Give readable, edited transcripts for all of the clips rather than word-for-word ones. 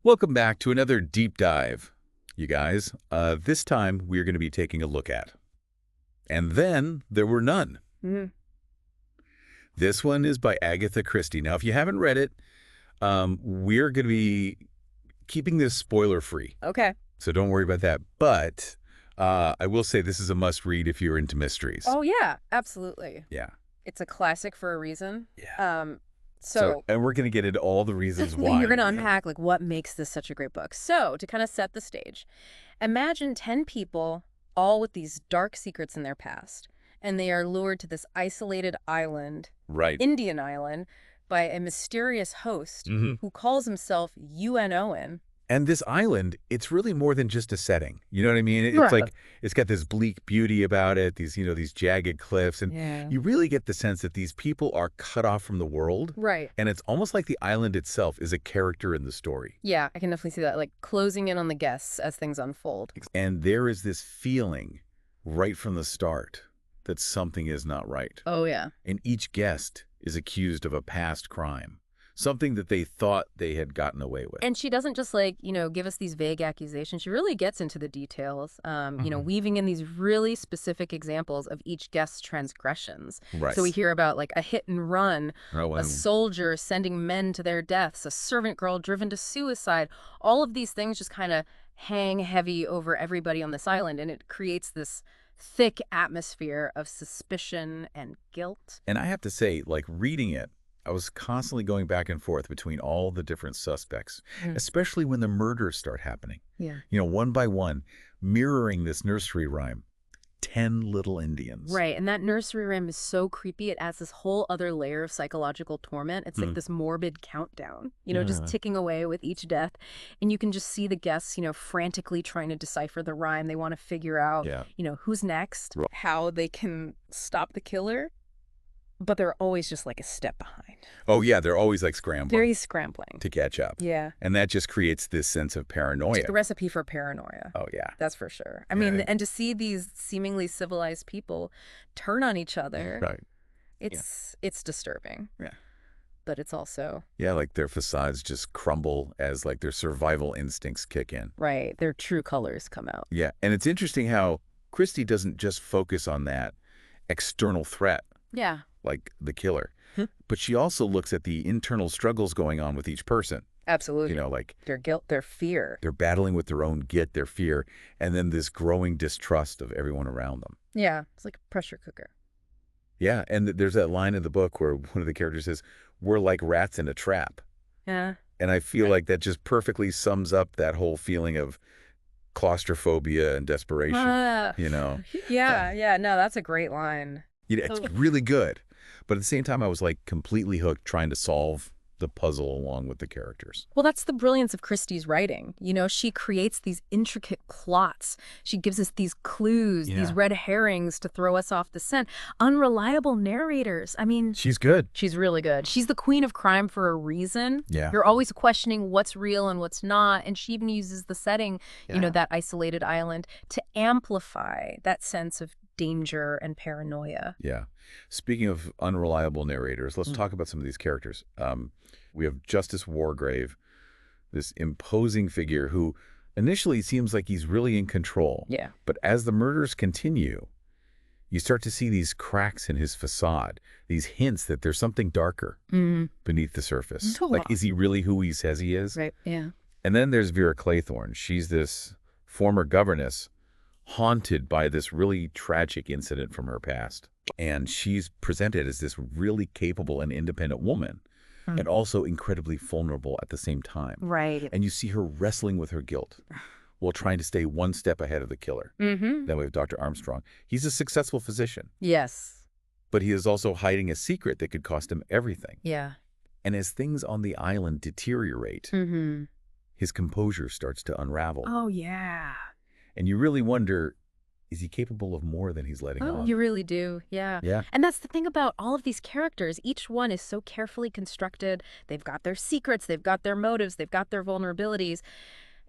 Welcome back to another deep dive, you guys. This time we're going to be taking a look at And Then There Were None. Mhm. This one is by Agatha Christie. Now, if you haven't read it, we're going to be keeping this spoiler-free, Okay. so don't worry about that. But I will say this is a must-read if you're into mysteries. Oh, yeah, absolutely. Yeah, It's a classic for a reason. yeah. So And we're going to get into all the reasons why. you're going to unpack like what makes this such a great book. So to kind of set the stage, imagine 10 people, all with these dark secrets in their past, and they are lured to this isolated island, Right. Indian island, by a mysterious host who calls himself UN Owen. And this island, it's really more than just a setting. You know what I mean? It's Right. like, it's got this bleak beauty about it, these jagged cliffs. And Yeah. you really get the sense that these people are cut off from the world. Right. And it's almost like the island itself is a character in the story. Yeah, I can definitely see that, like closing in on the guests as things unfold. And there is this feeling right from the start that something is not right. Oh, yeah. And each guest is accused of a past crime, something that they thought they had gotten away with. And she doesn't just give us these vague accusations. She really gets into the details, weaving in these really specific examples of each guest's transgressions. Right. So we hear about like a hit and run, Oh, a and- soldier sending men to their deaths, a servant girl driven to suicide. All of these things just kind of hang heavy over everybody on this island, and it creates this thick atmosphere of suspicion and guilt. And I have to say, like, reading it, I was constantly going back and forth between all the different suspects, especially when the murders start happening. Yeah. One by one, mirroring this nursery rhyme, 10 little Indians. Right, and that nursery rhyme is so creepy. It adds this whole other layer of psychological torment. It's like this morbid countdown, just ticking away with each death. And you can just see the guests, frantically trying to decipher the rhyme. They want to figure out, Yeah. Who's next, Right. how they can stop the killer. But they're always just like a step behind. Oh, yeah, they're always like scrambling Very scrambling. to catch up. Yeah. And that just creates this sense of paranoia. It's the recipe for paranoia. Oh, yeah. That's for sure. I Yeah. mean, and to see these seemingly civilized people turn on each other, Right. it's disturbing. Yeah. But it's also, Yeah, like their facades just crumble as like their survival instincts kick in. right, their true colors come out. Yeah, and it's interesting how Christie doesn't just focus on that external threat, Yeah. like the killer, but she also looks at the internal struggles going on with each person. Absolutely. Like Their guilt, their fear. they're battling with their own guilt, their fear, and then this growing distrust of everyone around them. Yeah. It's like a pressure cooker. Yeah, and there's that line in the book where one of the characters says, "We're like rats in a trap." Yeah. And I feel like that just perfectly sums up that whole feeling of claustrophobia and desperation, Yeah. No, that's a great line. It's really good. But at the same time, I was like completely hooked trying to solve the puzzle along with the characters. Well, that's the brilliance of Christie's writing. She creates these intricate plots. She gives us these clues, these Yeah. red herrings to throw us off the scent. Unreliable narrators. I mean, She's good. she's really good. She's the queen of crime for a reason. Yeah. You're always questioning what's real and what's not. And she even uses the setting, Yeah. that isolated island, to amplify that sense of danger and paranoia. Yeah. Speaking of unreliable narrators, let's talk about some of these characters. We have Justice Wargrave, this imposing figure who initially seems like he's really in control. Yeah. But as the murders continue, you start to see these cracks in his facade, these hints that there's something darker beneath the surface. So Like, is he really who he says he is? Right. Yeah. And then there's Vera Claythorne. She's this former governess haunted by this really tragic incident from her past. And she's presented as this really capable and independent woman, and also incredibly vulnerable at the same time. Right. And you see her wrestling with her guilt while trying to stay one step ahead of the killer. Mm-hmm. Then we have Dr. Armstrong. He's a successful physician, Yes. but he is also hiding a secret that could cost him everything. Yeah. And as things on the island deteriorate, Mm-hmm. his composure starts to unravel. Oh, yeah. And you really wonder, is he capable of more than he's letting Oh, on? you really do. Yeah. Yeah. And that's the thing about all of these characters. Each one is so carefully constructed. They've got their secrets. They've got their motives. They've got their vulnerabilities.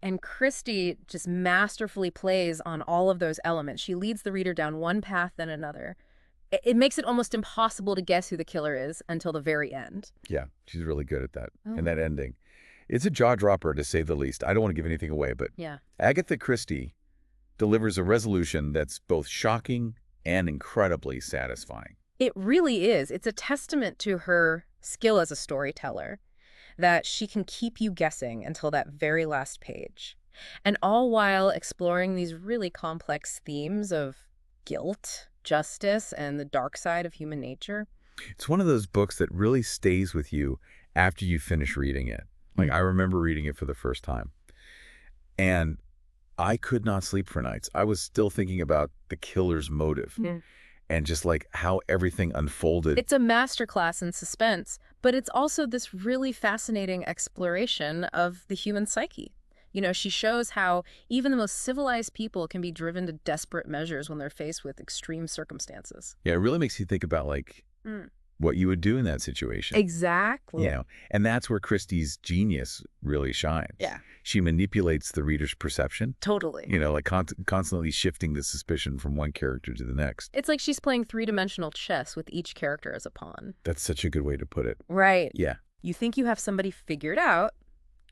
And Christie just masterfully plays on all of those elements. She leads the reader down one path then another. It makes it almost impossible to guess who the killer is until the very end. Yeah, she's really good at that. Oh. And that ending. It's a jaw-dropper, to say the least. I don't want to give anything away, but Yeah. Agatha Christie delivers a resolution that's both shocking and incredibly satisfying. It really is. It's a testament to her skill as a storyteller that she can keep you guessing until that very last page. And all while exploring these really complex themes of guilt, justice, and the dark side of human nature. It's one of those books that really stays with you after you finish reading it. Like, I remember reading it for the first time, and I could not sleep for nights. I was still thinking about the killer's motive and just like how everything unfolded. It's a masterclass in suspense, but it's also this really fascinating exploration of the human psyche. You know, she shows how even the most civilized people can be driven to desperate measures when they're faced with extreme circumstances. Yeah, it really makes you think about like what you would do in that situation. Exactly. You know, and that's where Christie's genius really shines. Yeah. She manipulates the reader's perception. Totally. You know, like constantly shifting the suspicion from one character to the next. It's like she's playing three-dimensional chess with each character as a pawn. That's such a good way to put it. Right. Yeah. You think you have somebody figured out,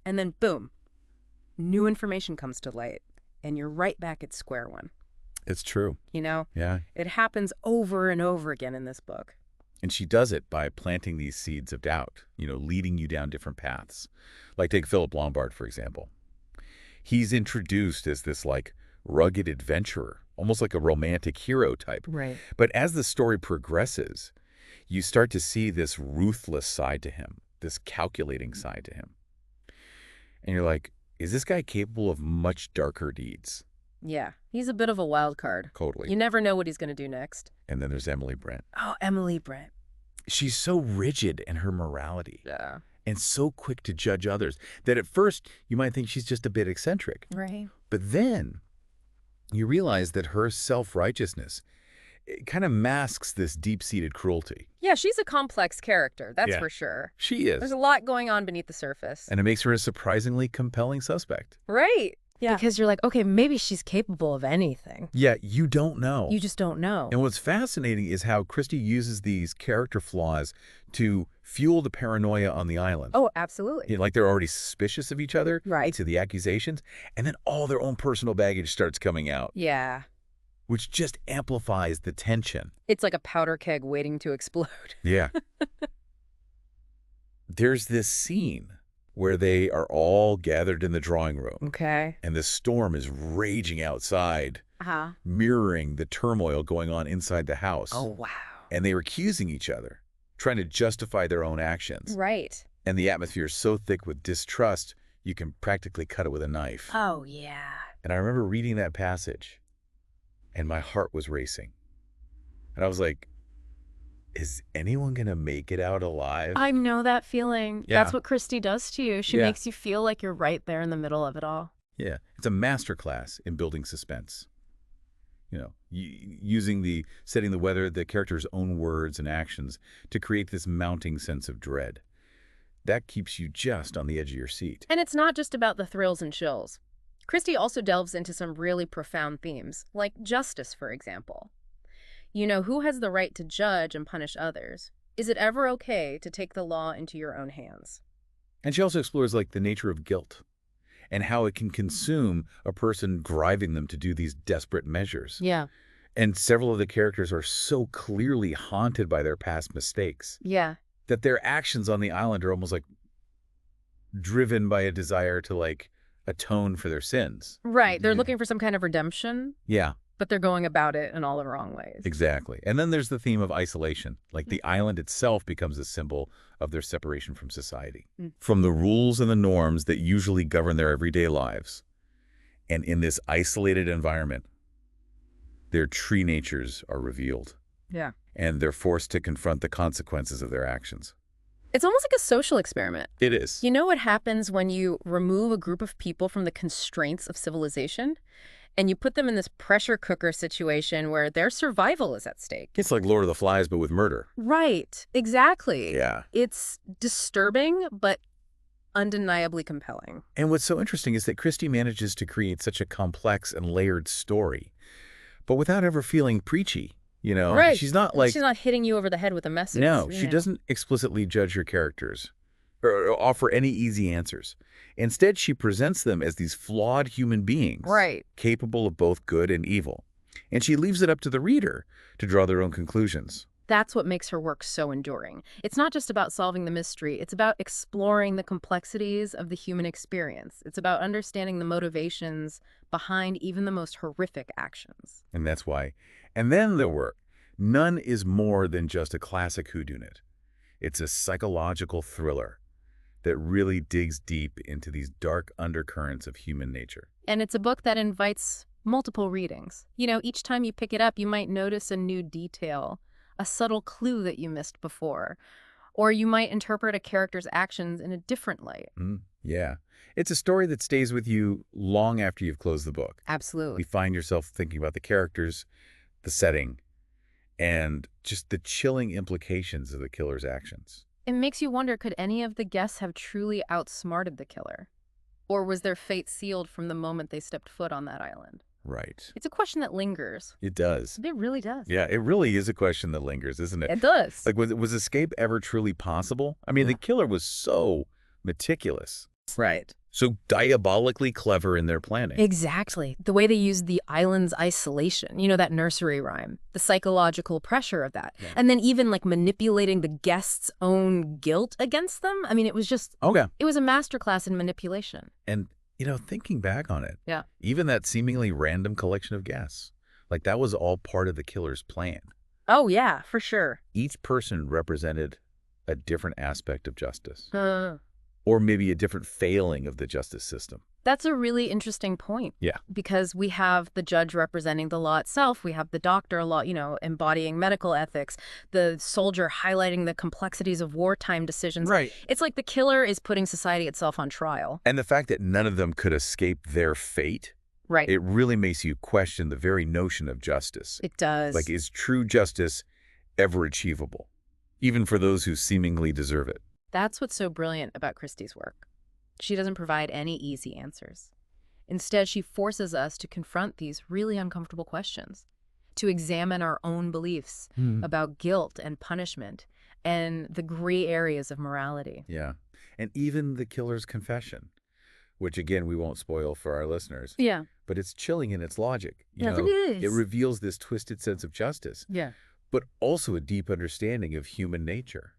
and then boom, new information comes to light, and you're right back at square one. It's true. You know? Yeah. It happens over and over again in this book. And she does it by planting these seeds of doubt, you know, leading you down different paths. Like take Philip Lombard, for example. He's introduced as this like rugged adventurer, almost like a romantic hero type. Right. But as the story progresses, you start to see this ruthless side to him, this calculating side to him. And you're like, is this guy capable of much darker deeds? Yeah. He's a bit of a wild card. Totally. You never know what he's going to do next. And then there's Emily Brent. Oh, Emily Brent. She's so rigid in her morality. Yeah. And so quick to judge others that at first you might think she's just a bit eccentric. Right. But then you realize that her self-righteousness kind of masks this deep-seated cruelty. Yeah, she's a complex character, that's Yeah. for sure. She is. There's a lot going on beneath the surface. And it makes her a surprisingly compelling suspect. Right. Yeah. Because you're like, okay, maybe she's capable of anything. Yeah, you don't know. You just don't know. And what's fascinating is how Christie uses these character flaws to fuel the paranoia on the island. Oh, absolutely. You know, like they're already suspicious of each other, Right. to the accusations, and then all their own personal baggage starts coming out, Yeah. which just amplifies the tension. It's like a powder keg waiting to explode. Yeah. There's this scene where they are all gathered in the drawing room, Okay. and the storm is raging outside, Uh-huh. mirroring the turmoil going on inside the house. Oh, wow. And they were accusing each other, trying to justify their own actions. Right. And the atmosphere is so thick with distrust, you can practically cut it with a knife. Oh, yeah. And I remember reading that passage, and my heart was racing. And I was like, is anyone going to make it out alive? I know that feeling. Yeah. That's what Christie does to you. She Yeah. makes you feel like you're right there in the middle of it all. Yeah, it's a masterclass in building suspense. You know, setting the weather, the character's own words and actions to create this mounting sense of dread. That keeps you just on the edge of your seat. And it's not just about the thrills and chills. Christie also delves into some really profound themes, like justice, for example. You know, who has the right to judge and punish others? Is it ever okay to take the law into your own hands? And she also explores like the nature of guilt and how it can consume a person, driving them to do these desperate measures. Yeah. And several of the characters are so clearly haunted by their past mistakes Yeah. that their actions on the island are almost like driven by a desire to like atone for their sins. Right. They're Yeah. looking for some kind of redemption, Yeah, but they're going about it in all the wrong ways. exactly. And then there's the theme of isolation. Like the island itself becomes a symbol of their separation from society, from the rules and the norms that usually govern their everyday lives. And in this isolated environment, their true natures are revealed, Yeah. and they're forced to confront the consequences of their actions. It's almost like a social experiment. It is. You know what happens when you remove a group of people from the constraints of civilization and you put them in this pressure cooker situation where their survival is at stake? It's like Lord of the Flies, but with murder. Right. Exactly. Yeah. It's disturbing, but undeniably compelling. And what's so interesting is that Christie manages to create such a complex and layered story, but without ever feeling preachy. You know, Right. she's not like, She's not hitting you over the head with a message. no, she Yeah. doesn't explicitly judge her characters or offer any easy answers. Instead, she presents them as these flawed human beings, Right. capable of both good and evil. And she leaves it up to the reader to draw their own conclusions. That's what makes her work so enduring. It's not just about solving the mystery. It's about exploring the complexities of the human experience. It's about understanding the motivations behind even the most horrific actions. And that's why. And then the work. None is more than just a classic whodunit. It's a psychological thriller that really digs deep into these dark undercurrents of human nature. And it's a book that invites multiple readings. You know, each time you pick it up, you might notice a new detail, a subtle clue that you missed before, or you might interpret a character's actions in a different light. Yeah. It's a story that stays with you long after you've closed the book. Absolutely. You find yourself thinking about the characters, the setting, and just the chilling implications of the killer's actions. It makes you wonder, could any of the guests have truly outsmarted the killer? Or was their fate sealed from the moment they stepped foot on that island? Right. It's a question that lingers. It does. It really does. Yeah, it really is a question that lingers, isn't it? It does. Like, was escape ever truly possible? I mean, the killer was so meticulous, Right. so diabolically clever in their planning. Exactly. The way they used the island's isolation, you know, that nursery rhyme, the psychological pressure of that. Yeah. And then even like manipulating the guests' own guilt against them. I mean, it was just, Okay. it was a masterclass in manipulation. And, thinking back on it, Yeah. even that seemingly random collection of guests, like that was all part of the killer's plan. Oh, yeah, for sure. Each person represented a different aspect of justice, Uh, or maybe a different failing of the justice system. That's a really interesting point. Yeah. Because we have the judge representing the law itself. We have the doctor, embodying medical ethics. The soldier highlighting the complexities of wartime decisions. Right. It's like the killer is putting society itself on trial. And the fact that none of them could escape their fate, Right. it really makes you question the very notion of justice. It does. Like, is true justice ever achievable, even for those who seemingly deserve it? That's what's so brilliant about Christie's work. She doesn't provide any easy answers. Instead, she forces us to confront these really uncomfortable questions, to examine our own beliefs about guilt and punishment and the gray areas of morality. Yeah. And even the killer's confession, which, again, we won't spoil for our listeners, Yeah. but it's chilling in its logic. Yes, it is. It reveals this twisted sense of justice, Yeah. but also a deep understanding of human nature.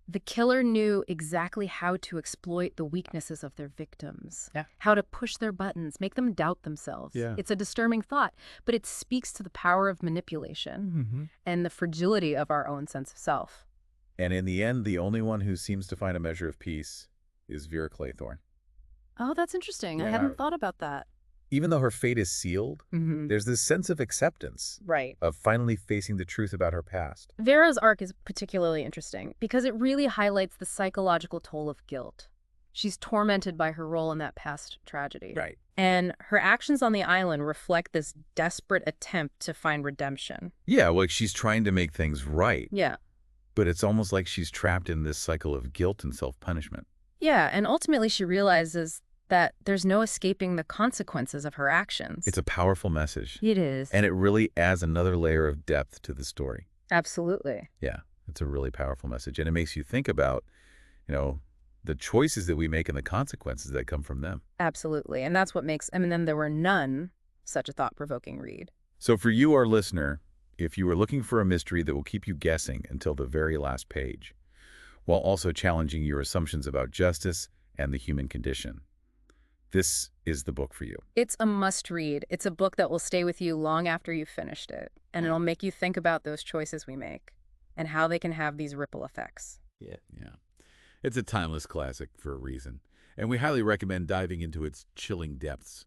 The killer knew exactly how to exploit the weaknesses of their victims, Yeah. how to push their buttons, make them doubt themselves. Yeah. It's a disturbing thought, but it speaks to the power of manipulation and the fragility of our own sense of self. And in the end, the only one who seems to find a measure of peace is Vera Claythorne. Oh, that's interesting. I Yeah. hadn't thought about that. Even though her fate is sealed, Mm-hmm. there's this sense of acceptance, Right. of finally facing the truth about her past. Vera's arc is particularly interesting because it really highlights the psychological toll of guilt. She's tormented by her role in that past tragedy. Right. And her actions on the island reflect this desperate attempt to find redemption. Yeah, like she's trying to make things right, Yeah. but it's almost like she's trapped in this cycle of guilt and self-punishment. Yeah, and ultimately she realizes that there's no escaping the consequences of her actions. It's a powerful message, It is. and it really adds another layer of depth to the story. Absolutely. Yeah, it's a really powerful message, and it makes you think about, the choices that we make and the consequences that come from them. Absolutely. And that's what makes, then there were none such a thought-provoking read. So for you, our listener, if you are looking for a mystery that will keep you guessing until the very last page, while also challenging your assumptions about justice and the human condition, this is the book for you. It's a must-read. It's a book that will stay with you long after you've finished it, and it'll make you think about those choices we make and how they can have these ripple effects. Yeah. It's a timeless classic for a reason, and we highly recommend diving into its chilling depths.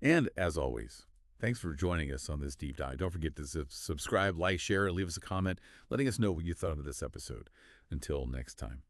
And as always, thanks for joining us on this deep dive. Don't forget to subscribe, like, share, and leave us a comment letting us know what you thought of this episode. Until next time.